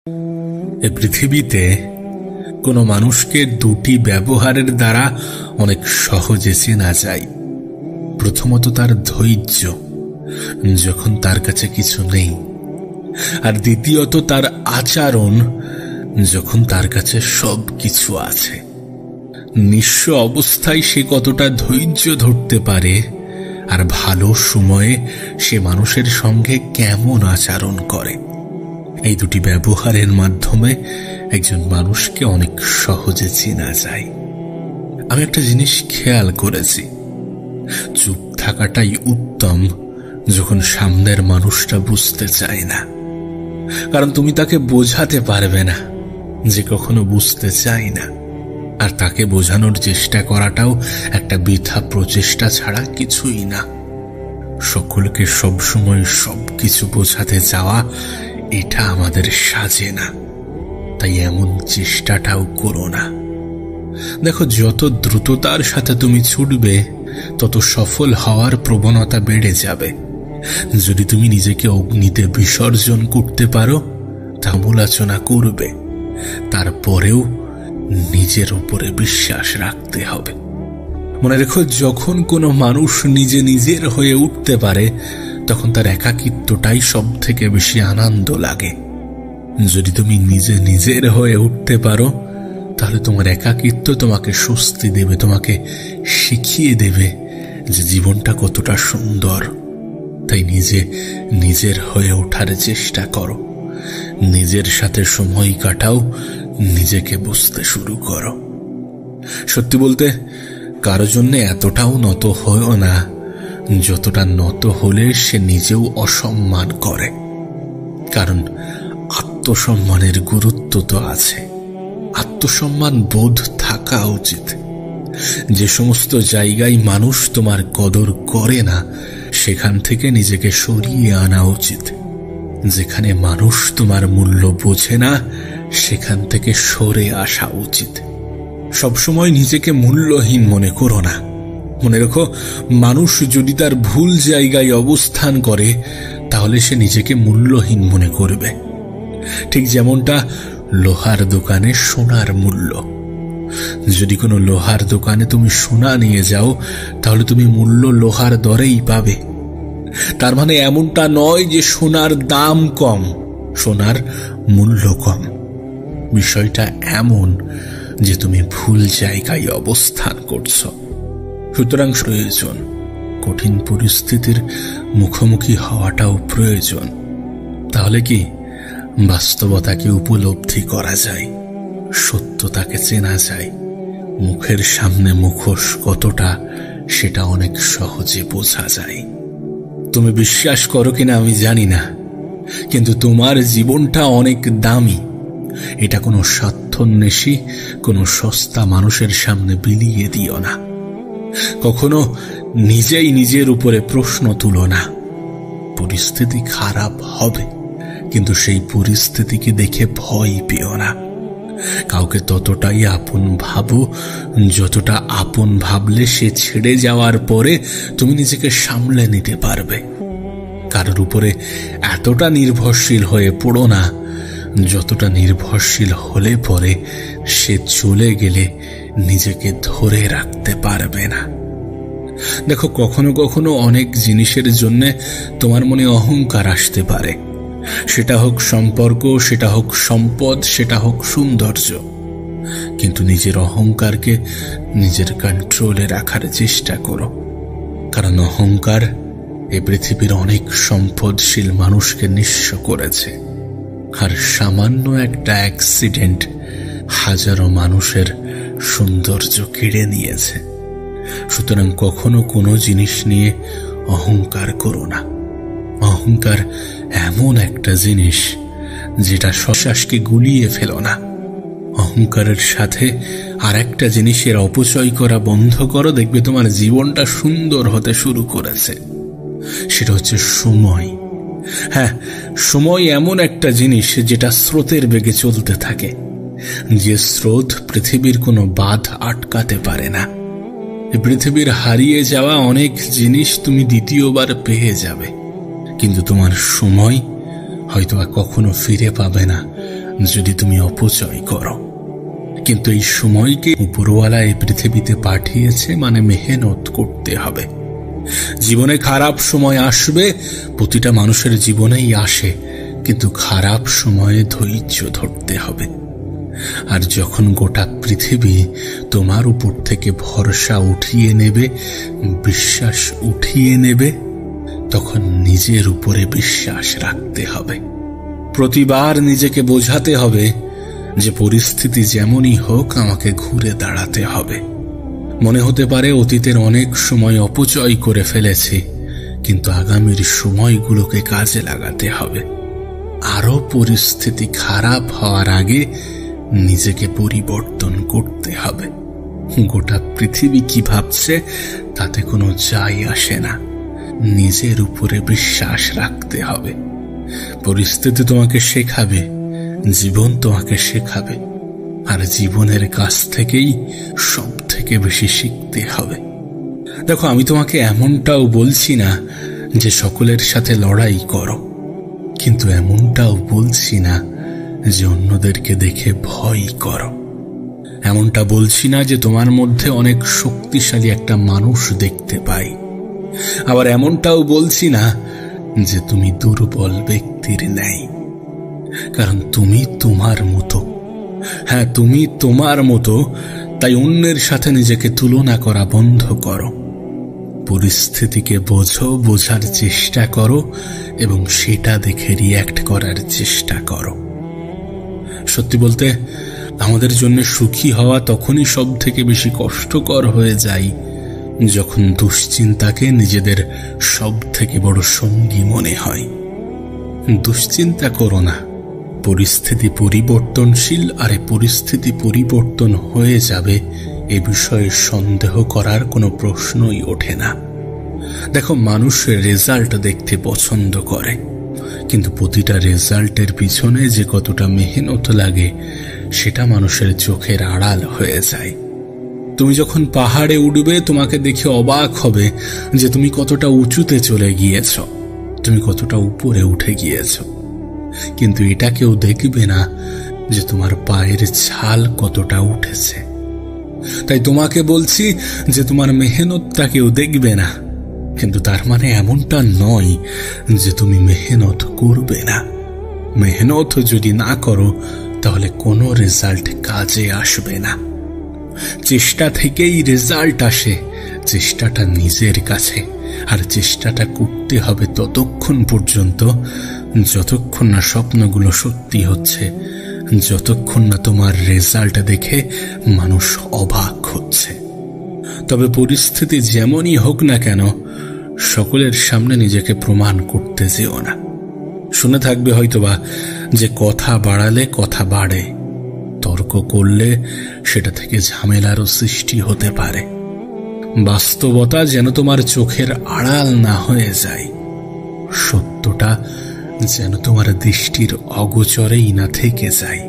এ পৃথিবীতে কোনো মানুষকে দুটি ব্যবহারের দ্বারা অনেক সহজে চেনা যায়। প্রথমত তার ধৈর্য, যখন তার কাছে কিছু নেই, আর দ্বিতীয়ত তার আচরণ, যখন তার কাছে সব কিছু আছে। নিঃস্ব অবস্থায় সে কতটা ধৈর্য ধরতে পারে, আর ভালো সময়ে সে মানুষের সঙ্গে কেমন আচরণ করে। এই দুটি ব্যবহারের মাধ্যমে একজন মানুষকে অনেক সহজে চেনা যায়। আমি একটা জিনিস খেয়াল করেছি, চুপ থাকাটাই উত্তম যখন সামনের মানুষটা বুঝতে চায় না, কারণ তুমি তাকে বোঝাতে পারবে না যে কখনো বুঝতে চায় না, আর তাকে বোঝানোর চেষ্টা করাটাও একটা বৃথা প্রচেষ্টা ছাড়া কিছুই না। সকলকে সবসময় সবকিছু বোঝাতে চাওয়া, এটা আমাদের সাজে না, তাই এমন চেষ্টাটাও করো না। দেখো, যত দ্রুততার সাথে তুমি ছুটবে তত সফল হওয়ার প্রবণতা বেড়ে যাবে। যদি তুমি নিজেকে অগ্নিতে বিসর্জন করতে পারো তা সমালোচনা করবে, তারপরেও নিজের উপরে বিশ্বাস রাখতে হবে। মনে রেখো, যখন কোনো মানুষ নিজে নিজের হয়ে উঠতে পারে তখন তার একাকিত্বটাই সব থেকে বেশি আনন্দ লাগে। যদি তুমি নিজে নিজের হয়ে উঠতে পারো তাহলে তোমার একাকিত্ব তোমাকে স্বস্তি দেবে, তোমাকে শিখিয়ে দেবে যে জীবনটা কতটা সুন্দর। তাই নিজে নিজের হয়ে ওঠার চেষ্টা করো, নিজের সাথে সময় কাটাও, নিজেকে বুঝতে শুরু করো। সত্যি বলতে, কারো জন্য এতটাও নত হয়েও না যতটা নত হলে সে নিজেও অসম্মান করে। কারণ আত্মসম্মানের গুরুত্ব তো আছে, আত্মসম্মান বোধ থাকা উচিত। যে সমস্ত জায়গায় মানুষ তোমার কদর করে না সেখান থেকে নিজেকে সরিয়ে আনা উচিত। যেখানে মানুষ তোমার মূল্য বোঝে না সেখান থেকে সরে আসা উচিত। সবসময় নিজেকে মূল্যহীন মনে করো না। মনে রেখো, মানুষ যদি তার ভুল জায়গায় অবস্থান করে তাহলে সে নিজেকে মূল্যহীন মনে করবে। ঠিক যেমনটা লোহার দোকানে সোনার মূল্য। যদি কোনো লোহার দোকানে তুমি সোনা নিয়ে যাও তাহলে তুমি মূল্য লোহার দরেই পাবে। তার মানে এমনটা নয় যে সোনার দাম কম, সোনার মূল্য কম। বিষয়টা এমন যে তুমি ভুল জায়গায় অবস্থান করছো। সুতরাং প্রয়োজন, কঠিন পরিস্থিতির মুখোমুখি হওয়াটাও প্রয়োজন। তাহলে কি বাস্তবতাকে উপলব্ধি করা যায়, সত্যতাকে চেনা যায়, মুখের সামনে মুখোশ কতটা সেটা অনেক সহজে বোঝা যায়। তুমি বিশ্বাস করো কিনা আমি জানি না, কিন্তু তোমার জীবনটা অনেক দামি। এটা কোনো স্বার্থন্বেষী, কোনো সস্তা মানুষের সামনে বিলিয়ে দিও না। কখনো নিজেই নিজের উপরে প্রশ্ন তুলো না। পরিস্থিতি খারাপ হবে, কিন্তু সেই পরিস্থিতিকে দেখে ভয় পেও না। কাউকে ততটাই আপন ভাবো যতটা আপন ভাবলে সে ছেড়ে যাওয়ার পরে তুমি নিজেকে সামলে নিতে পারবে। কারোর উপরে এতটা নির্ভরশীল হয়ে পড়ো না যতটা নির্ভরশীল হলে পরে সে চলে গেলে নিজেকে ধরে রাখতে পারবে না। দেখো, কখনো কখনো অনেক জিনিসের জন্য তোমার মনে অহংকার আসতে পারে। সেটা হোক সম্পর্ক, সেটা হোক সম্পদ, সেটা হোক সৌন্দর্য। কিন্তু নিজের অহংকারকে নিজের কন্ট্রোলে রাখার চেষ্টা করো, কারণ অহংকার এ পৃথিবীর অনেক সম্পদশীল মানুষকে নিঃস্ব করেছে, আর সামান্য একটা অ্যাক্সিডেন্ট হাজারো মানুষের সৌন্দর্য কেড়ে নিয়েছে। সুতরাং কখনো কোনো জিনিস নিয়ে অহংকার করো না। অহংকার এমন একটা জিনিস যেটা শ্বাসকে গুলিয়ে ফেলো না। অহংকারের সাথে আর একটা জিনিসের অপচয় করা বন্ধ করো, দেখবে তোমার জীবনটা সুন্দর হতে শুরু করেছে। সেটা হচ্ছে সময়। হ্যাঁ, সময় এমন একটা জিনিস যেটা স্রোতের বেগে চলতে থাকে, যে স্রোত পৃথিবীর কোনো বাঁধ আটকাতে পারে না। পৃথিবীর হারিয়ে যাওয়া অনেক জিনিস তুমি দ্বিতীয়বার পেয়ে যাবে, কিন্তু তোমার সময় হয়তো কখনো ফিরে পাবে না, যদি তুমি অপচয় করো। কিন্তু এই সময়কে উপরওয়ালা এই পৃথিবীতে পাঠিয়েছে মানে মেহনত করতে হবে। জীবনে খারাপ সময় আসবে, প্রতিটা মানুষের জীবনেই আসে, কিন্তু খারাপ সময়ে ধৈর্য ধরতে হবে। আর যখন গোটা পৃথিবী তোমার উপর থেকে ভরসা উঠিয়ে নেবে, বিশ্বাস উঠিয়ে নেবে, তখন নিজের উপরে বিশ্বাস রাখতে হবে। প্রতিবার নিজেকে বোঝাতে হবে যে পরিস্থিতি যেমনই হোক আমাকে ঘুরে দাঁড়াতে হবে। মনে হতে পারে অতীতের অনেক সময় অপচয় করে ফেলেছি, কিন্তু আগামীর সময়গুলোকে কাজে লাগাতে হবে। আরো পরিস্থিতি খারাপ হওয়ার আগে নিজেকে পরিবর্তন করতে হবে। গোটা পৃথিবী কি ভাবছে তাতে কোনো যায় আসে না, নিজের উপরে বিশ্বাস রাখতে হবে। পরিস্থিতি তোমাকে শেখাবে, জীবন তোমাকে শেখাবে, আর জীবনের কাছ থেকেই সব থেকে বেশি শিখতে হবে। দেখো, আমি তোমাকে এমনটাও বলছি না যে সকলের সাথে লড়াই করো, কিন্তু এমনটাও বলছি না যে অন্যদেরকে দেখে ভয় করো। এমনটা বলছি না যে তোমার মধ্যে অনেক শক্তিশালী একটা মানুষ দেখতে পাই। আবার এমনটাও বলছি না যে তুমি দুর্বল ব্যক্তির ন্যায়, কারণ তুমি তোমার মতো। হ্যাঁ, তুমি তোমার মতো, তাই অন্যের সাথে নিজেকে তুলনা করা বন্ধ করো। পরিস্থিতিকে বোঝো, বোঝার চেষ্টা করো এবং সেটা দেখে রিয়্যাক্ট করার চেষ্টা করো। সত্যি বলতে আমাদের জন্য সুখী হওয়া তখনই সব থেকে বেশি কষ্টকর হয়ে যায় যখন দুশ্চিন্তাকে নিজেদের সব থেকে বড় সঙ্গী মনে হয়। দুশ্চিন্তা করো না, পরিস্থিতি পরিবর্তনশীল, আর পরিস্থিতি পরিবর্তন হয়ে যাবে এ বিষয়ে সন্দেহ করার কোনো প্রশ্নই ওঠে না। দেখো, মানুষ রেজাল্ট দেখতে পছন্দ করে, কিন্তু প্রতিটা রেজাল্টের পিছনে যে কতটা মেহনত লাগে সেটা মানুষের চোখের আড়াল হয়ে যায়। তুমি যখন পাহাড়ে উঠবে তোমাকে দেখে অবাক হবে যে তুমি কতটা উঁচুতে চলে গিয়েছ, তুমি কতটা উপরে উঠে গিয়েছ, কিন্তু এটা কেউ দেখবে না যে তোমার পায়ের ছাল কতটা উঠেছে। তাই তোমাকে বলছি যে তোমার মেহনতটা কেউ দেখবে না, কিন্তু তার মানে এমনটা নয় যে তুমি মেহনত করবে না। মেহনত যদি না করো তাহলে কোনো রেজাল্ট কাজে আসবে না। চেষ্টা থেকেই রেজাল্ট আসে, চেষ্টাটা নিজের কাছে, আর চেষ্টাটা করতে হবে ততক্ষণ পর্যন্ত যতক্ষণ না স্বপ্নগুলো সত্যি হচ্ছে, যতক্ষণ না তোমার রেজাল্ট দেখে মানুষ অবাক হচ্ছে। তবে পরিস্থিতি যেমনই হোক না কেন, সকলের সামনে নিজেকে প্রমাণ করতে যেও না। শুনে থাকবে হয়তোবা যে কথা বাড়ালে কথা বাড়ে, তর্ক করলে সেটা থেকে ঝামেলারও সৃষ্টি হতে পারে। বাস্তবতা যেন তোমার চোখের আড়াল না হয়ে যায়, সত্যটা যেন তোমার দৃষ্টির অগোচরেই না থেকে যায়।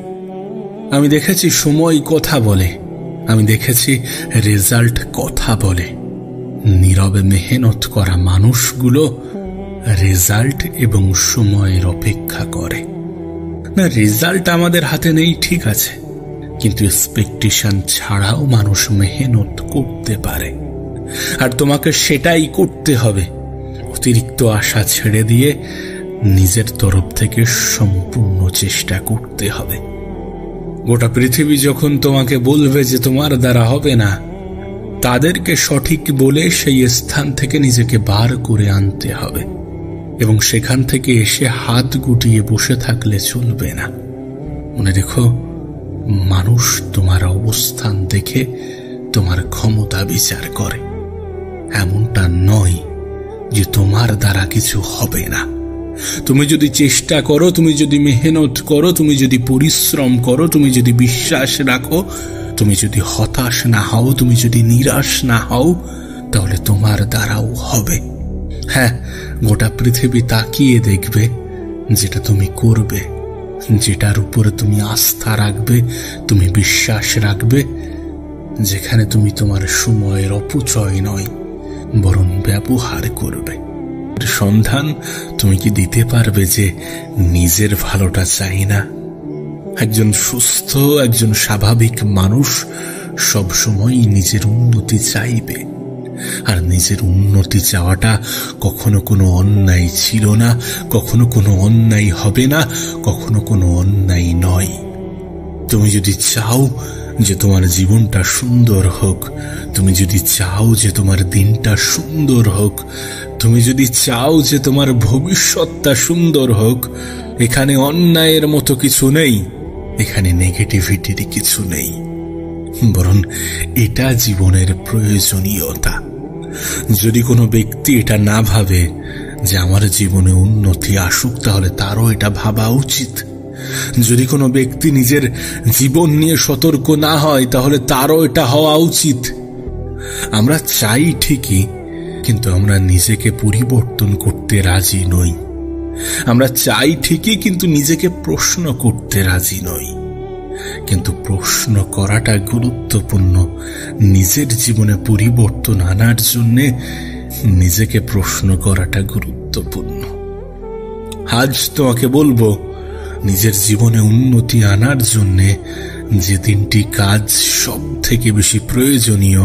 আমি দেখেছি সময় কথা বলে, আমি দেখেছি রেজাল্ট কথা বলে। নীরবে মেহনত করা মানুষগুলো রেজাল্ট এবং সময়ের অপেক্ষা করে না। রেজাল্ট আমাদের হাতে নেই, ঠিক আছে, কিন্তু এক্সপেকটেশন ছাড়াও মানুষ মেহনত করতে পারে, আর তোমাকে সেটাই করতে হবে। অতিরিক্ত আশা ছেড়ে দিয়ে নিজের তরফ থেকে সম্পূর্ণ চেষ্টা করতে হবে। গোটা পৃথিবী যখন তোমাকে বলবে যে তোমার দ্বারা হবে না, তাদেরকে সঠিক বলে সেই স্থান থেকে নিজেকে বার করে আনতে হবে, এবং সেখান থেকে এসে হাত গুটিয়ে বসে থাকলে চলবে না। মনে রেখো, মানুষ তোমার অবস্থান দেখে তোমার ক্ষমতা বিচার করে, এমনটা নয় যে তোমার দ্বারা কিছু হবে না। তুমি যদি চেষ্টা করো, তুমি যদি মেহনত করো, তুমি যদি পরিশ্রম করো, তুমি যদি বিশ্বাস রাখো, তুমি যদি হতাশ না হও, তুমি যদি নিরাশ না হও, তাহলে তোমার দ্বারাও হবে। হ্যাঁ, গোটা পৃথিবী তাকিয়ে দেখবে যেটা তুমি করবে, যেটার উপরে তুমি আস্থা রাখবে, তুমি বিশ্বাস রাখবে, যেখানে তুমি তোমার সময়ের অপচয় নয় বরং ব্যবহার করবে। সন্ধান তুমি কি দিতে পারবে যে নিজের ভালোটা চাই না, একজন সুস্থ, একজন স্বাভাবিক মানুষ সবসময় নিজের উন্নতি চাইবে। আর নিজের উন্নতি চাওয়াটা কখনো কোনো অন্যায় ছিল না, কখনো কোনো অন্যায় হবে না, কখনো কোনো অন্যায় নয়। তুমি যদি চাও যে তোমার জীবনটা সুন্দর হোক, তুমি যদি চাও যে তোমার দিনটা সুন্দর হোক, তুমি যদি চাও যে তোমার ভবিষ্যৎটা সুন্দর হোক, এখানে অন্যায়ের মতো কিছু নেই, এখানে নেগেটিভিটির কিছু নেই, বরং এটা জীবনের প্রয়োজনীয়তা। যদি কোনো ব্যক্তি এটা না ভাবে যে আমার জীবনে উন্নতি আসুক, তাহলে তারও এটা ভাবা উচিত। যদি কোনো ব্যক্তি নিজের জীবন নিয়ে সতর্ক না হয়, তাহলে তারও এটা হওয়া উচিত। আমরা চাই ঠিকই, কিন্তু আমরা নিজেকে পরিবর্তন করতে রাজি নই। আমরা চাই ঠিকই, কিন্তু নিজেকে প্রশ্ন করতে রাজি নই। কিন্তু প্রশ্ন করাটা গুরুত্বপূর্ণ। নিজের জীবনে পরিবর্তন আনার জন্য নিজেকে প্রশ্ন করাটা গুরুত্বপূর্ণ। আজ তোমাকে বলবো, নিজের জীবনে উন্নতি আনার জন্য যে তিনটি কাজ সব থেকে বেশি প্রয়োজনীয়,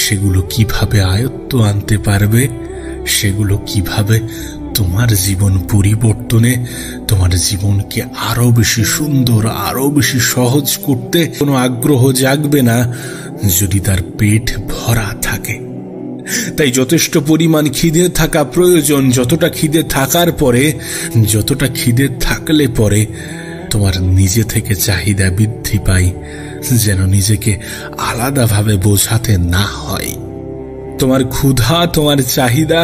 সেগুলো কিভাবে আয়ত্ত আনতে পারবে, সেগুলো কিভাবে তোমার জীবন পরিবর্তনে, তোমার জীবনকে আরো বেশি সুন্দর, আরো বেশি সহজ করতে কোনো আগ্রহ জাগবে না যদি তার পেট ভরা থাকে। তাই যথেষ্ট পরিমাণ খিদে থাকা প্রয়োজন। যতটা খিদে থাকার পরে, যতটা খিদে থাকলে পরে তোমার নিজে থেকে চাহিদা বৃদ্ধি পায়, যেন নিজেকে আলাদাভাবে বোঝাতে না হয়। তোমার ক্ষুধা, তোমার চাহিদা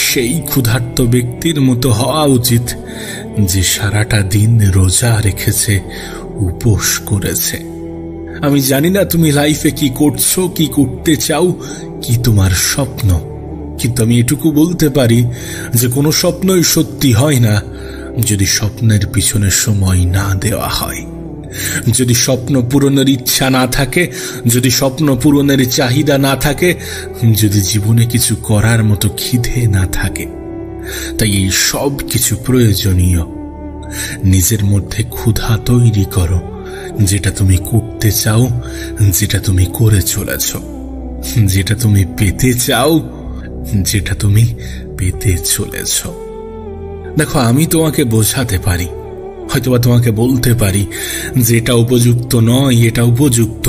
সেই ক্ষুধার্ত ব্যক্তির মতো হওয়া উচিত যে সারাটা দিন রোজা রেখেছে, উপোস করেছে। আমি জানি না তুমি লাইফে কি করছো, কি করতে চাও, কি তোমার স্বপ্ন, কিন্তু আমি এটুকু বলতে পারি যে কোনো স্বপ্নই সত্যি হয় না যদি স্বপ্নের পিছনে সময় না দেওয়া হয়। যদি স্বপ্ন পূরণের ইচ্ছা না থাকে, যদি স্বপ্ন পূরণের চাহিদা না থাকে, যদি জীবনে কিছু করার মতো খিদে না থাকে, তাই এই সব কিছু প্রয়োজনীয়। নিজের মধ্যে ক্ষুধা তৈরি করো, যেটা তুমি করতে চাও, যেটা তুমি করে চলেছ, যেটা তুমি পেতে চাও, যেটা তুমি পেতে চলেছ। দেখো, আমি তোমাকে বোঝাতে পারি, হয়তোবা তোমাকে বলতে পারি যে এটা উপযুক্ত নয়, এটা উপযুক্ত,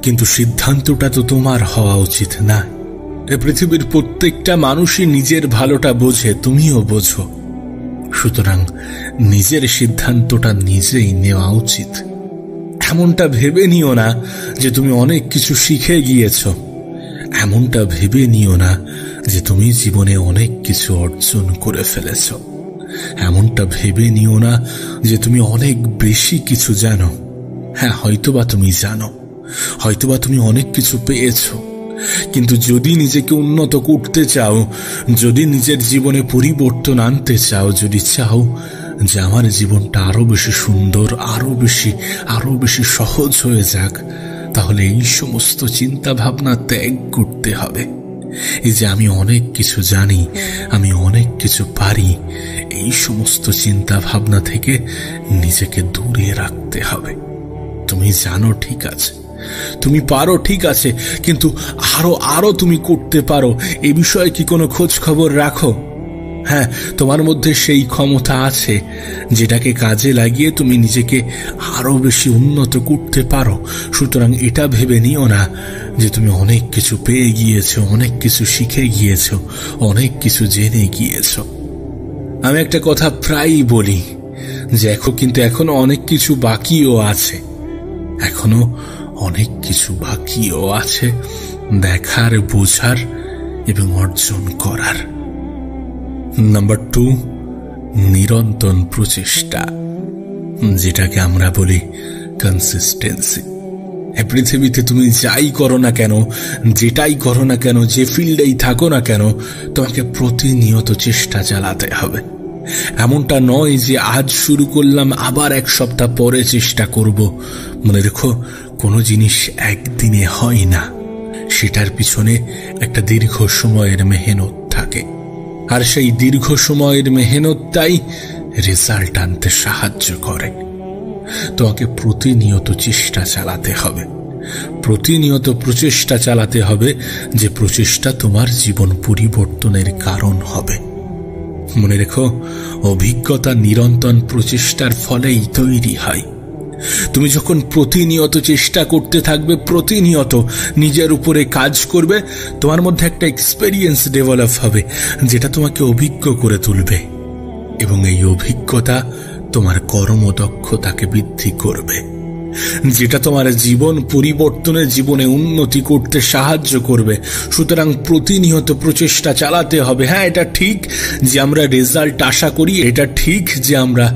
কিন্তু সিদ্ধান্তটা তো তোমার হওয়া উচিত না। এ পৃথিবীর প্রত্যেকটা মানুষই নিজের ভালোটা বোঝে, তুমিও বোঝো। সুতরাং নিজের সিদ্ধান্তটা নিজেই নেওয়া উচিত। এমনটা ভেবে নিও না যে তুমি অনেক কিছু শিখে গিয়েছ, এমনটা ভেবে নিও না যে তুমি জীবনে অনেক কিছু অর্জন করে ফেলেছ, এমনটা ভেবে নিও না যে তুমি অনেক বেশি কিছু জানো। হ্যাঁ, হয়তোবা তুমি জানো, হয়তোবা তুমি অনেক কিছু পেয়েছো, কিন্তু যদি নিজেকে উন্নত করতে চাও, যদি নিজের জীবনে পরিবর্তন আনতে চাও, যদি চাও যে আমার জীবনটা আরো বেশি সুন্দর, আরো বেশি সহজ হয়ে যাক, তাহলে এই সমস্ত চিন্তা ভাবনা ত্যাগ করতে হবে। এই যে আমি অনেক কিছু জানি, আমি অনেক কিছু পারি, এই সমস্ত চিন্তা ভাবনা থেকে নিজেকে দূরে রাখতে হবে। তুমি জানো ঠিক আছে, তুমি পারো ঠিক আছে, কিন্তু আরো তুমি করতে পারো, এ বিষয়ে কি কোনো খোঁজ খবর রাখো? হ্যাঁ, তোমার মধ্যে সেই ক্ষমতা আছে যেটাকে কাজে লাগিয়ে তুমি নিজেকে আরো বেশি উন্নত করতে পারো। সুতরাং এটা ভেবে নিও না যে তুমি অনেক কিছু পেয়ে গিয়েছো, অনেক কিছু শিখে গিয়েছো, অনেক কিছু জেনে গিয়েছো। আমি একটা কথা প্রায়ই বলি যে এখনো অনেক কিছু বাকিও আছে, এখনো অনেক কিছু বাকিও আছে দেখার, বোঝার এবং অর্জন করার। নাম্বার 2, নিরন্তর প্রচেষ্টা, যেটাকে আমরা বলি কনসিস্টেন্সি। এই পৃথিবীতে তুমি যাই করো না কেন, যেটাই করো না কেন, যে ফিল্ডেই থাকো না কেন, তোমাকে প্রতিনিয়ত চেষ্টা চালাতে হবে। এমনটা নয় যে আজ শুরু করলাম, আবার এক সপ্তাহ পরে চেষ্টা করব। মনে রেখো, কোনো জিনিস একদিনে হয় না, সেটার পিছনে একটা দীর্ঘ সময়ের মেহনত থাকে, আর সেই দীর্ঘ সময়ের মেহনতটাই রেজাল্ট আনতে সাহায্য করে। তোমাকে প্রতিনিয়ত চেষ্টা চালাতে হবে, প্রতিনিয়ত প্রচেষ্টা চালাতে হবে, যে প্রচেষ্টা তোমার জীবন পরিবর্তনের কারণ হবে। মনে রেখো, অভিজ্ঞতা নিরন্তর প্রচেষ্টার ফলেই তৈরি হয়। তুমি যখন প্রতিনিয়ত চেষ্টা করতে থাকবে, প্রতিনিয়ত নিজের উপরে কাজ করবে, তোমার মধ্যে একটা এক্সপেরিয়েন্স ডেভেলপ হবে, যেটা তোমাকে অভিজ্ঞ করে তুলবে, এবং এই অভিজ্ঞতা তোমার কর্মদক্ষতাকে বৃদ্ধি করবে, যেটা তোমার জীবন পরিবর্তনের, জীবনে উন্নতি করতে সাহায্য করবে। সুতরাং প্রতিনিয়ত প্রচেষ্টা চালাতে হবে। হ্যাঁ, এটা ঠিক যে আমরা রেজাল্ট আশা করি, এটা ঠিক যে আমরা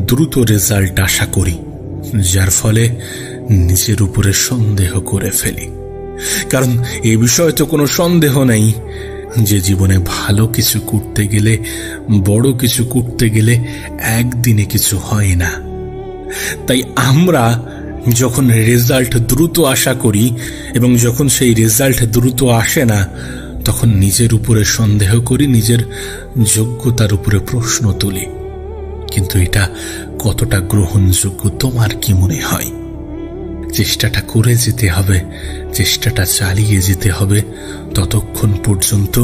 দ্রুত রেজাল্ট আশা করি, যার ফলে নিজের উপরে সন্দেহ করে ফেলি। কারণ এ বিষয়ে তো কোনো সন্দেহ নেই যে জীবনে ভালো কিছু করতে গেলে, বড় কিছু করতে গেলে একদিনে কিছু হয় না। তাই আমরা যখন রেজাল্ট দ্রুত আশা করি এবং যখন সেই রেজাল্ট দ্রুত আসে না, তখন নিজের উপরে সন্দেহ করি, নিজের যোগ্যতার উপরে প্রশ্ন তুলি। কিন্তু এটা কতটা গ্রহণযোগ্য তোমার কি মনে হয়? চেষ্টাটা করে যেতে হবে, চেষ্টাটা চালিয়ে যেতে হবে ততক্ষণ পর্যন্ত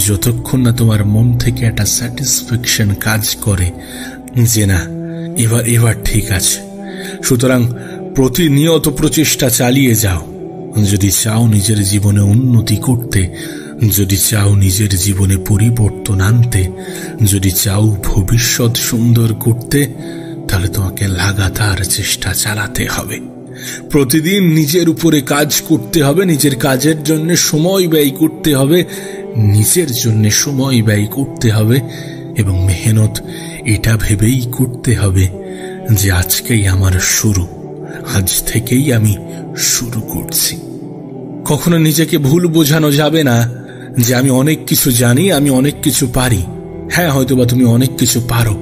যতক্ষণ না তোমার মন থেকে একটা স্যাটিসফ্যাকশন কাজ করে যে না, এবার ঠিক আছে। সুতরাং প্রতিনিয়ত প্রচেষ্টা চালিয়ে যাও। যদি চাও নিজের জীবনে উন্নতি করতে, যদি চাও নিজের জীবনে পরিবর্তন আনতে, যদি চাও ভবিষ্যৎ সুন্দর করতে, তাহলে তোমাকে লাগাতার চেষ্টা চালাতে হবে। প্রতিদিন নিজের উপরে কাজ করতে হবে, নিজের কাজের জন্য সময় ব্যয় করতে হবে, নিজের জন্য সময় ব্যয় করতে হবে, এবং মেহনত এটা ভেবেই করতে হবে যে আজকেই আমার শুরু, আজ থেকেই আমি শুরু করছি। কখনো নিজেকে ভুল বোঝানো যাবে না যে আমি অনেক কিছু জানি, আমি অনেক কিছু পারি। হ্যাঁ, হয়তোবা তুমি অনেক কিছু পারো,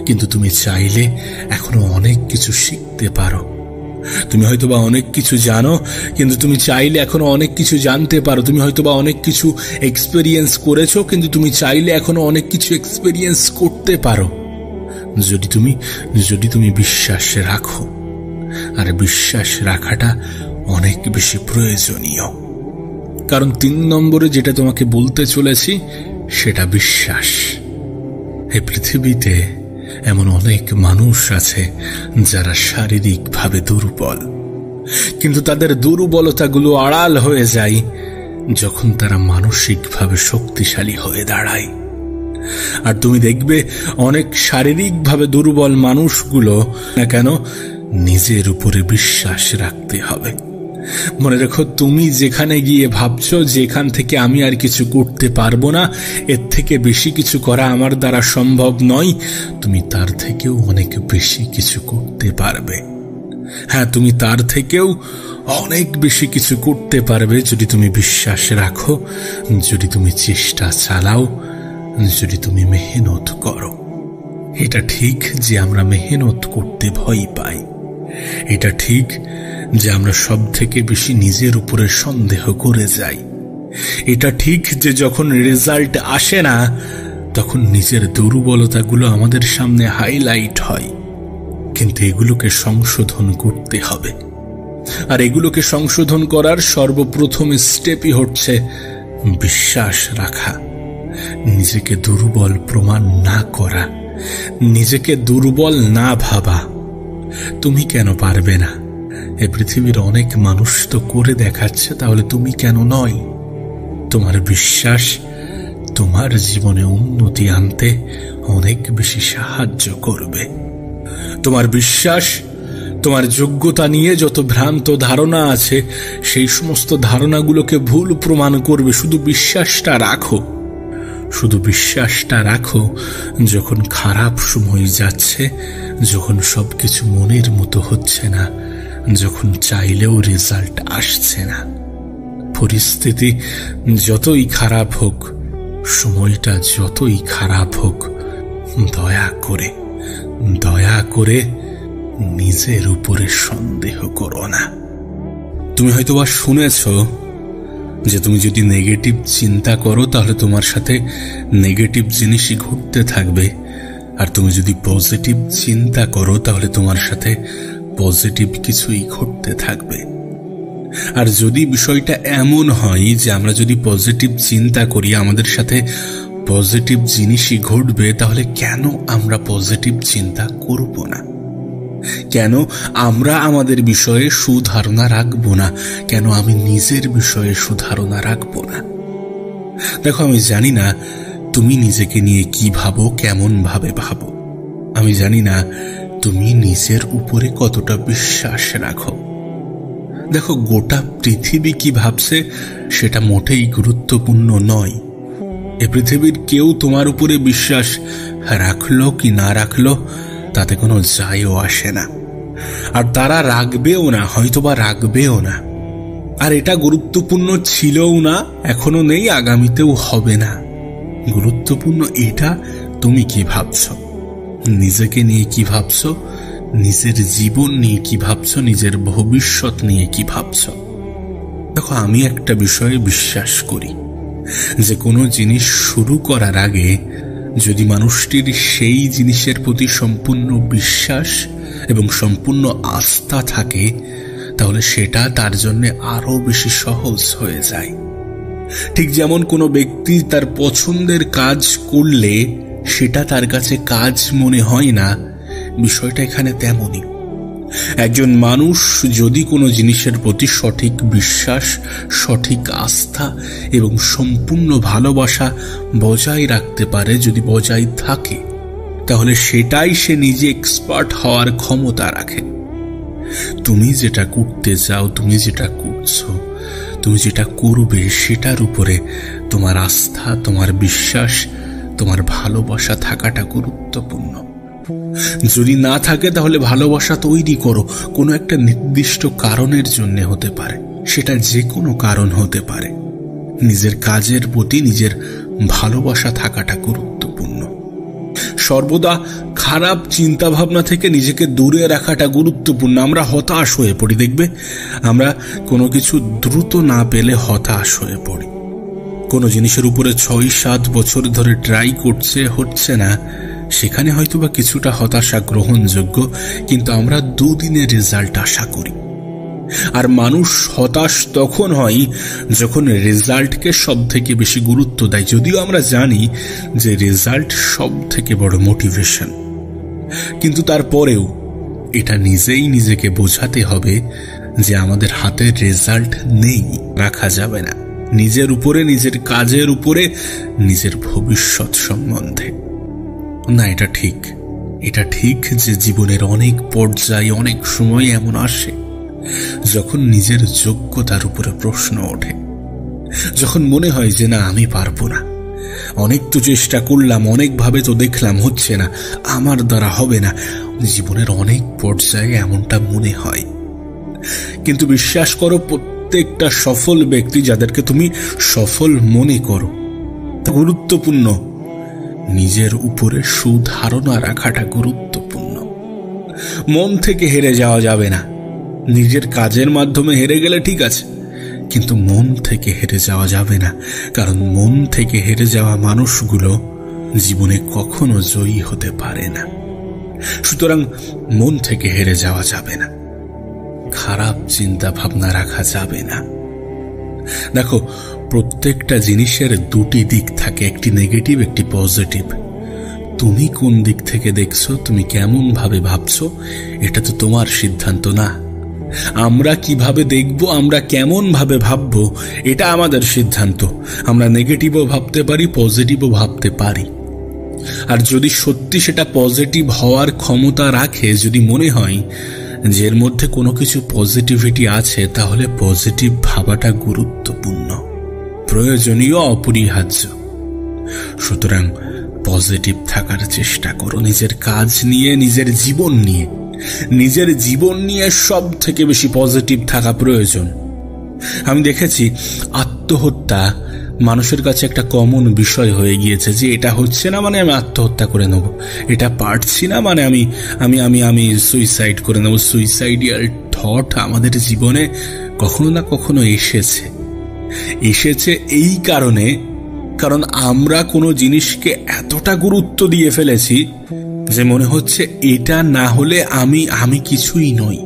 কিন্তু তুমি চাইলে এখনো অনেক কিছু শিখতে পারো। তুমি হয়তোবা অনেক কিছু জানো, কিন্তু তুমি চাইলে এখনো অনেক কিছু জানতে পারো। তুমি হয়তোবা অনেক কিছু এক্সপেরিয়েন্স করেছো, কিন্তু তুমি চাইলে এখনো অনেক কিছু এক্সপেরিয়েন্স করতে পারো, যদি তুমি বিশ্বাস রাখো। আর বিশ্বাস রাখাটা অনেক বেশি প্রয়োজনীয়। কারণ 3 নম্বরে যেটা তোমাকে বলতে চলেছি সেটা বিশ্বাস। এই পৃথিবীতে এমন অনেক মানুষ আছে যারা শারীরিকভাবে দুর্বল, কিন্তু তাদের দুর্বলতাগুলো আড়াল হয়ে যায় যখন তারা মানসিকভাবে শক্তিশালী হয়ে দাঁড়ায়। আর তুমি দেখবে অনেক শারীরিকভাবে দুর্বল মানুষগুলো না কেন, নিজের উপরে বিশ্বাস রাখতে হবে। মনে রেখো, তুমি যেখানে গিয়ে ভাবছো যে এখান থেকে আমি আর কিছু করতে পারবো না, এর থেকে বেশি কিছু করা আমার দ্বারা সম্ভব নয়, তুমি তার থেকেও অনেক বেশি কিছু করতে পারবে। হ্যাঁ, তুমি তার থেকেও অনেক বেশি কিছু করতে পারবে যদি তুমি বিশ্বাস রাখো, যদি তুমি চেষ্টা চালাও, যদি তুমি মেহনত করো। এটা ঠিক যে আমরা মেহনত করতে ভয় পাই। এটা ঠিক যে আমরা সব থেকে বেশি নিজের উপরে সন্দেহ করে যাই। এটা ঠিক যে যখন রেজাল্ট আসে না, তখন নিজের দুর্বলতাগুলো আমাদের সামনে হাইলাইট হয়। কিন্তু এগুলোকে সংশোধন করতে হবে। আর এগুলোকে সংশোধন করার সর্বপ্রথম স্টেপই হচ্ছে বিশ্বাস রাখা, নিজেকে দুর্বল প্রমাণ না করা, নিজেকে দুর্বল না ভাবা। তুমি কেন পারবে না? এই পৃথিবীর অনেক মানুষ তো করে দেখাচ্ছে, তাহলে তুমি কেন নয়? তোমার বিশ্বাস তোমার জীবনে উন্নতি আনতে অনেক বেশি সাহায্য করবে। তোমার বিশ্বাস তোমার যোগ্যতা নিয়ে যত ভ্রান্ত ধারণা আছে সেই সমস্ত ধারণাগুলোকে ভুল প্রমাণ করবে। শুধু বিশ্বাসটা রাখো, শুধু বিশ্বাসটা রাখো। যখন খারাপ সময় যাচ্ছে, যখন সবকিছু মনের মতো হচ্ছে না, যখন চাইলেও রেজাল্ট আসছে না, পরিস্থিতি যতই খারাপ হোক, সময়টা যতই খারাপ হোক, দয়া করে নিজের উপরে সন্দেহ করো না। তুমি হয়তোবা শুনেছ যে তুমি যদি নেগেটিভ চিন্তা করো তাহলে তোমার সাথে নেগেটিভ জিনিসই ঘটতে থাকবে। আর তুমি যদি পজিটিভ চিন্তা করো তাহলে তোমার সাথে পজিটিভ কিছুই ঘটতে থাকবে। আর যদি বিষয়টা এমন হয় যে আমরা যদি পজিটিভ চিন্তা করি আমাদের সাথে পজিটিভ জিনিসই ঘটবে, তাহলে কেন আমরা পজিটিভ চিন্তা করব না? কেন আমরা আমাদের বিষয়ে সুধারণা রাখবো না? কেন আমি নিজের বিষয়ে সুধারণা রাখবো না? দেখো, আমি জানি না তুমি নিজেকে নিয়ে কি ভাবো, কেমন ভাবে ভাবো। আমি জানি না তুমি নিজের উপরে কতটা বিশ্বাস রাখো। দেখো, গোটা পৃথিবী কি ভাবছে সেটা মোটেই গুরুত্বপূর্ণ নয়। এ পৃথিবীর কেউ তোমার উপরে বিশ্বাস রাখলো কি না রাখলো তাতে কোনো যায়ও আসে না। আর তারা রাখবেও না, হয়তোবা রাখবেও না। আর এটা গুরুত্বপূর্ণ ছিলও না, এখনো নেই, আগামীতেও হবে না। গুরুত্বপূর্ণ এটা তুমি কি ভাবছো, নিজেকে নিয়ে কি ভাবছো, নিজের জীবন নিয়ে কি ভাবছো, নিজের ভবিষ্যৎ নিয়ে কি ভাবছো। দেখো, আমি একটা বিষয়ে বিশ্বাস করি যে কোনো জিনিস শুরু করার আগে যদি মানুষটির সেই জিনিসের প্রতি সম্পূর্ণ বিশ্বাস এবং সম্পূর্ণ আস্থা থাকে তাহলে সেটা তার জন্য আরো বেশি সহজ হয়ে যায়। ঠিক যেমন কোনো ব্যক্তি তার পছন্দের কাজ করলে সেটা তার কাছে কাজ মনে হয় না, বিষয়টা এখানে তেমনই। একজন মানুষ যদি কোনো জিনিসের প্রতি সঠিক বিশ্বাস, সঠিক আস্থা এবং সম্পূর্ণ ভালোবাসা বজায় রাখতে পারে, যদি বজায় থাকে, তাহলে সেটাই সে নিজে এক্সপার্ট হওয়ার ক্ষমতা রাখে। তুমি যেটা করতে চাও, তুমি যেটা করছো, তুমি যেটা করবে সেটার উপরে তোমার আস্থা, তোমার বিশ্বাস, তোমার ভালোবাসা থাকাটা গুরুত্বপূর্ণ। যদি না থাকে তাহলে ভালোবাসা তৈরি করো, কোনো একটা নির্দিষ্ট কারণের জন্য হতে পারে, সেটা যে কোনো কারণ হতে পারে। নিজের কাজের প্রতি নিজের ভালোবাসা থাকাটা গুরুত্বপূর্ণ। সর্বদা খারাপ চিন্তা ভাবনা থেকে নিজেকে দূরে রাখাটা গুরুত্বপূর্ণ। আমরা হতাশ হয়ে পড়ি, দেখবে আমরা কোনো কিছু দ্রুত না পেলে হতাশ হয়ে পড়ি। কোনো জিনিসের উপরে ৬-৭ বছর ধরে ট্রাই করছে, হচ্ছে না, সেখানে হয়তোবা কিছুটা হতাশা গ্রহণযোগ্য, কিন্তু আমরা 2 দিনের রেজাল্ট আশা করি। আর মানুষ হতাশ তখন হয় যখন রেজাল্টকে সব থেকে বেশি গুরুত্ব দেয়, যদিও আমরা জানি যে রেজাল্ট সব থেকে বড় মোটিভেশন। কিন্তু তারপরেও এটা নিজেই নিজেকে বোঝাতে হবে যে আমাদের হাতে রেজাল্ট নেই, রাখা যাবে না নিজের উপরে, নিজের কাজের উপরে, নিজের ভবিষ্যৎ সম্বন্ধে। না, এটা ঠিক যে জীবনের অনেক পর্যায়ে, অনেক সময় এমন আসে যখন নিজের যোগ্যতার উপরে প্রশ্ন ওঠে, যখন মনে হয় যে না, আমি পারবো না, অনেক তো চেষ্টা করলাম, অনেকভাবে তো দেখলাম, হচ্ছে না, আমার দ্বারা হবে না। জীবনের অনেক পর্যায়ে এমনটা মনে হয়। কিন্তু বিশ্বাস করো, প্রত্যেকটা সফল ব্যক্তি, যাদেরকে তুমি সফল মনে করো, গুরুত্বপূর্ণ নিজের উপরে সুধারণা রাখাটা গুরুত্বপূর্ণ। মন থেকে হেরে যাওয়া যাবে না। নিজের কাজের মাধ্যমে হেরে গেলে ঠিক আছে, কিন্তু মন থেকে হেরে যাওয়া যাবে না, কারণ মন থেকে হেরে যাওয়া মানুষগুলো জীবনে কখনো জয়ী হতে পারে না। সুতরাং মন থেকে হেরে যাওয়া যাবে না, খারাপ চিন্তা ভাবনা রাখা যাবে না। দেখো, প্রত্যেকটা জিনিসের 2টি দিক থাকে, একটি নেগেটিভ, একটি পজিটিভ। তুমি কোন দিক থেকে দেখছো, তুমি কেমন ভাবে ভাবছো, এটা তো তোমার সিদ্ধান্ত না। আমরা কিভাবে দেখব, আমরা কেমন ভাবে ভাববো, এটা আমাদের সিদ্ধান্ত। আমরা নেগেটিভও ভাবতে পারি, পজিটিভও ভাবতে পারি। আর যদি সত্যি সেটা পজিটিভ হওয়ার ক্ষমতা রাখে, যদি মনে হয় যে এর মধ্যে কোনো কিছু পজিটিভিটি আছে, তাহলে পজিটিভ ভাবাটা গুরুত্বপূর্ণ, প্রয়োজনীয়, অপরিহার্য। সুতরাং পজিটিভ থাকার চেষ্টা করো, নিজের কাজ নিয়ে, নিজের জীবন নিয়ে। নিজের জীবন নিয়ে সব থেকে বেশি পজিটিভ থাকা প্রয়োজন। আমি দেখেছি আত্মহত্যা মানুষের কাছে একটা কমন বিষয় হয়ে গিয়েছে, যে এটা হচ্ছে না মানে আমি আত্মহত্যা করে নেব, এটা পারছি না মানে আমি সুইসাইড করে নেব। সুইসাইডিয়াল থট আমাদের জীবনে কখনো না কখনো এসেছে এই কারণ আমরা কোনো জিনিসকে এতটা গুরুত্ব দিয়ে ফেলেছি যে মনে হচ্ছে এটা না হলে আমি কিছুই নই,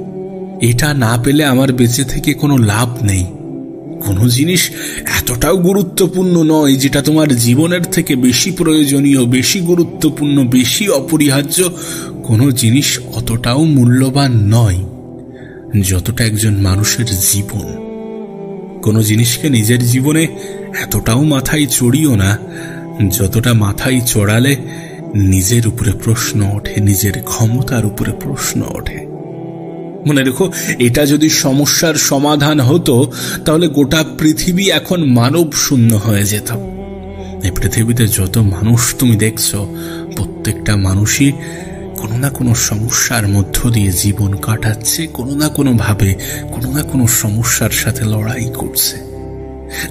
এটা না পেলে আমার বেঁচে থেকে কোনো লাভ নেই। কোনো জিনিস এতটাও গুরুত্বপূর্ণ নয় যেটা তোমার জীবনের থেকে বেশি প্রয়োজনীয়, বেশি গুরুত্বপূর্ণ, বেশি অপরিহার্য। কোনো জিনিস অতটাও মূল্যবান নয় যতটা একজন মানুষের জীবন। কোনো জিনিসকে নিজের জীবনে এতটাও মাথায় চড়িও না যতটা মাথায় চড়ালে নিজের উপরে প্রশ্ন ওঠে, নিজের ক্ষমতার উপরে প্রশ্ন ওঠে। মনে রেখো, এটা যদি সমস্যার সমাধান হতো তাহলে গোটা পৃথিবী এখন মানব শূন্য হয়ে যেত। এই পৃথিবীতে যত মানুষ তুমি দেখছো, প্রত্যেকটা মানুষই কোনো না কোনো সমস্যার মধ্য দিয়ে জীবন কাটাচ্ছে, কোনো না কোনো ভাবে কোনো না কোনো সমস্যার সাথে লড়াই করছে।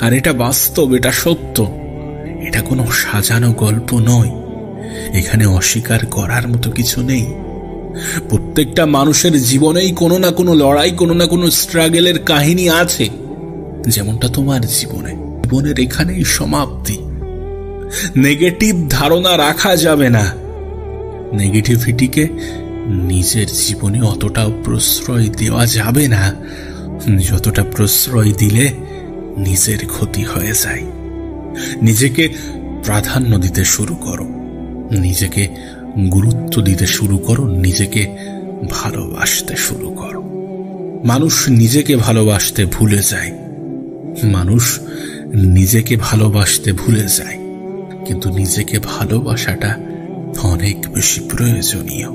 আর এটা বাস্তব, এটা সত্য, এটা কোনো সাজানো গল্প নয়। এখানে অস্বীকার করার মতো কিছু নেই। প্রত্যেকটা মানুষের জীবনেই কোনো না কোনো লড়াই, কোনো না কোনো স্ট্রাগলের কাহিনী আছে, যেমনটা তোমার জীবনের এখানেই সমাপ্তি। নেগেটিভ ধারণা রাখা যাবে না। নেগেটিভিটিকে নিজের জীবনে অতটাও প্রশ্রয় দেওয়া যাবে না যতটা প্রশ্রয় দিলে নিজের ক্ষতি হয়ে যায়। নিজেকে প্রাধান্য দিতে শুরু করো, নিজেকে গুরুত্ব দিতে শুরু করো, নিজেকে ভালোবাসতে শুরু করো। মানুষ নিজেকে ভালোবাসতে ভুলে যায়, মানুষ নিজেকে ভালোবাসতে ভুলে যায়, কিন্তু নিজেকে ভালোবাসাটা অনেক বেশি প্রয়োজনীয়।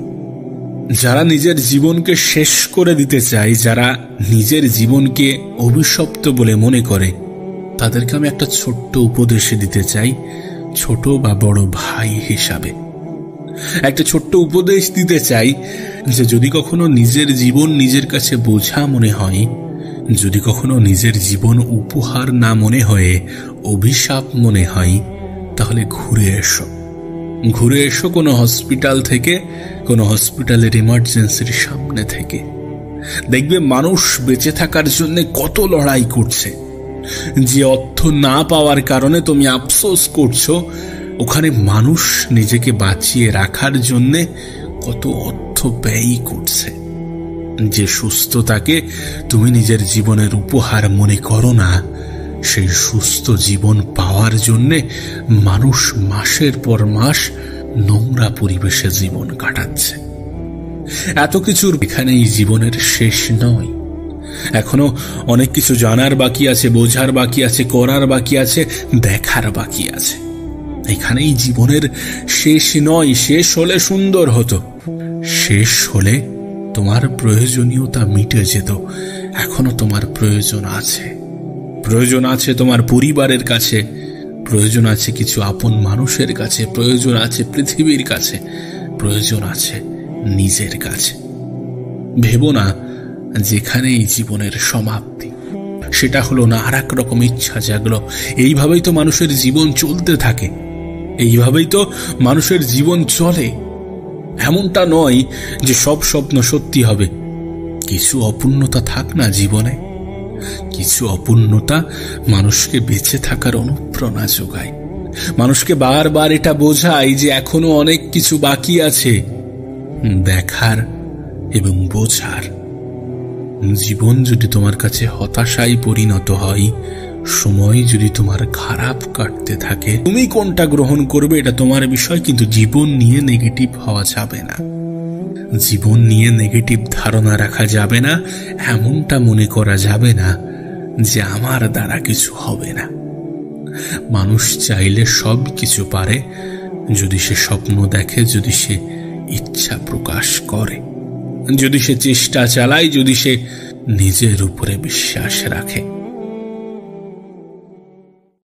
যারা নিজের জীবনকে শেষ করে দিতে চায়, যারা নিজের জীবনকে অভিশপ্ত বলে মনে করে, তাদেরকে আমি একটা ছোট্ট উপদেশ দিতে চাই, ছোট বা বড় ভাই হিসাবে একটা ছোট্ট উপদেশ দিতে চাই যে যদি কখনো নিজের জীবন নিজের কাছে বোঝা মনে হয়, যদি কখনো নিজের জীবন উপহার না মনে হয়ে অভিশাপ মনে হয়, তাহলে ঘুরে এসো কোনো হসপিটাল থেকে, কোনো হসপিটালের ইমার্জেন্সির সামনে থেকে। দেখবে মানুষ বেঁচে থাকার জন্য কত লড়াই করছে। যে অর্থ না পাওয়ার কারণে তুমি আফসোস করছো, ওখানে মানুষ নিজেকে বাঁচিয়ে রাখার জন্য কত অর্থ ব্যয় করছে। যে সুস্থতাকে তুমি নিজের জীবনের উপহার মনে করো না, সেই সুস্থ জীবন পাওয়ার জন্য মানুষ মাসের পর মাস নোংরা পরিবেশে জীবন কাটাচ্ছে। এত কিছুর এখানেই জীবনের শেষ নয়। এখনো অনেক কিছু জানার বাকি আছে, বোঝার বাকি আছে, করার বাকি আছে, দেখার বাকি আছে। এখানেই জীবনের শেষ নয়। শেষ হলে সুন্দর হতো, শেষ হলে তোমার প্রয়োজনীয়তা মিটে যেত। এখনো তোমার প্রয়োজন আছে তোমার পরিবারের কাছে, প্রয়োজন আছে কিছু আপন মানুষের কাছে, প্রয়োজন আছে পৃথিবীর কাছে, প্রয়োজন আছে নিজের কাছে। ভেবো না যেখানেই জীবনের সমাপ্তি, সেটা হলো না আর এক রকম ইচ্ছা জাগলো। এইভাবেই তো মানুষের জীবন চলতে থাকে, এইভাবেই তো মানুষের জীবন চলে। এমনটা নয় যে সব স্বপ্ন সত্যি হবে। কিছু অপূর্ণতা থাক না জীবনে, কিছু অপূর্ণতা মানুষকে বেঁচে থাকার অনুপ্রেরণা যোগায়, মানুষকে বারবার এটা বোঝায় যে এখনো অনেক কিছু বাকি আছে দেখার এবং বোঝার। জীবন যদি তোমার কাছে হতাশায় পরিণত হয়, সময় যদি তোমার খারাপ কাটতে থাকে, তুমি কোনটা গ্রহণ করবে এটা তোমার বিষয়, কিন্তু জীবন নিয়ে নেগেটিভ হওয়া যাবে না। জীবন নিয়ে নেগেটিভ ধারণা রাখা যাবে না। এমনটা মনে করা যাবে না যে আমার দ্বারা কিছু হবে না। মানুষ চাইলে সব কিছু পারে যদি সে স্বপ্ন দেখে, যদি সে ইচ্ছা প্রকাশ করে, যদি সে চেষ্টা চালায়, যদি সে নিজের উপরে বিশ্বাস রাখে।